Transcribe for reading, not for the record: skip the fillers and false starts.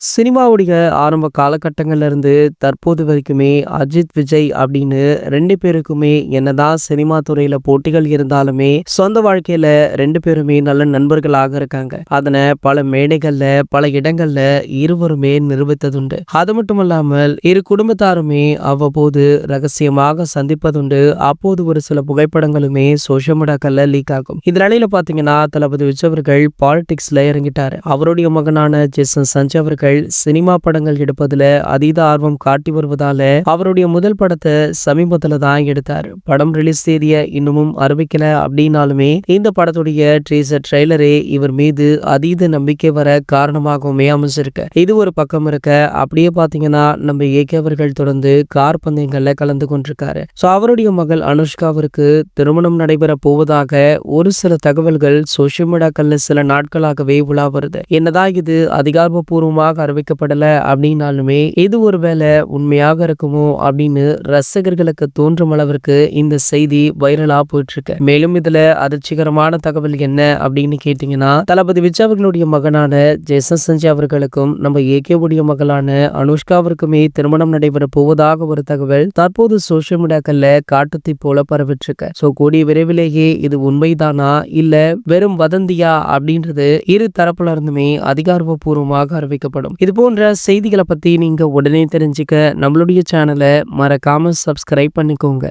சினிமாவுடைய ஆரம்ப காலகட்டங்கள்ல இருந்து தற்போது வரைக்குமே அஜித், விஜய் அப்படின்னு 2 பேருக்குமே என்னதான் சினிமா துறையில போட்டிகள் இருந்தாலுமே, சொந்த வாழ்க்கையில 2 பேருமே நல்ல நண்பர்களாக இருக்காங்க. அதன பல மேடைகள்ல, பல இடங்கள்ல இருவருமே நிரூபித்ததுண்டு. அது மட்டுமல்லாமல் இரு குடும்பத்தாருமே அவ்வப்போது ரகசியமாக சந்திப்பதுண்டு. அப்போது ஒரு சில புகைப்படங்களுமே சோஷியல் மீடியாக்கள்ல லீக் ஆகும். இந்த நிலையில பாத்தீங்கன்னா, தளபதி விஜய் அவர்கள் பாலிடிக்ஸ்ல இறங்கிட்டாரு. அவருடைய மகனான ஜேசன் சஞ்சய் அவர்கள் சினிமா படங்கள் எடுப்பதுல அதீத ஆர்வம் காட்டி வருவதால அவருடைய முதல் படத்தை சமீபத்துல தான் எடுத்தாரு. படம் ரிலீஸ் தேதிய இன்னமும் அறிவிக்கல அப்படின்னாலுமே இந்த படத்துடைய ட்ரீசர் ட்ரெய்லரே இவர் மீது அதீத நம்பிக்கை வர காரணமாகவுமே அமைஞ்சிருக்கு. இது ஒரு பக்கம் இருக்க, அப்படியே பாத்தீங்கன்னா நம்ம ஏகே அவர்கள் தொடர்ந்து கார் பந்தயங்கள்ல கலந்து கொண்டிருக்காரு. சோ அவருடைய மகள் அனுஷ்காவிற்கு திருமணம் நடைபெற போவதாக ஒரு சில தகவல்கள் சோசியல் மீடியாக்கள்ல சில நாட்களாகவே உலா வருது. என்னதான் இது அதிகாரப்பூர்வமாக அறிவிக்கப்படல அப்படின்னாலுமே இது ஒருவேளை உண்மையாக இருக்குமோ அப்படின்னு ரசிகர்களுக்கு தோன்றும் அளவிற்கு இந்த செய்தி வைரலா போயிட்டு இருக்கு. மேலும் இதுல அதிர்ச்சிகரமான தகவல் என்ன அப்படின்னு கேட்டீங்கன்னா, தளபதி விஜய் அவர்களுடைய மகனான ஜேசன் சஞ்சய் அவர்களுக்கும் நம்ம ஏகேவுடைய மகளான அனுஷ்காவிற்குமே திருமணம் நடைபெற போவதாக ஒரு தகவல் தற்போது சோசியல் மீடியாக்கள்ல காட்டுத்தீ போல பரவிட்டு இருக்கு. சோ கூடிய விரைவிலேயே இது உண்மைதானா இல்ல வெறும் வதந்தியா அப்படின்றது இரு தரப்புல இருந்துமே அதிகாரப்பூர்வமாக அறிவிக்கப்படும். இது போன்ற செய்திகளை பத்தி நீங்க உடனே தெரிஞ்சுக்க நம்மளுடைய சேனலை மறக்காம சப்ஸ்கிரைப் பண்ணிக்கோங்க.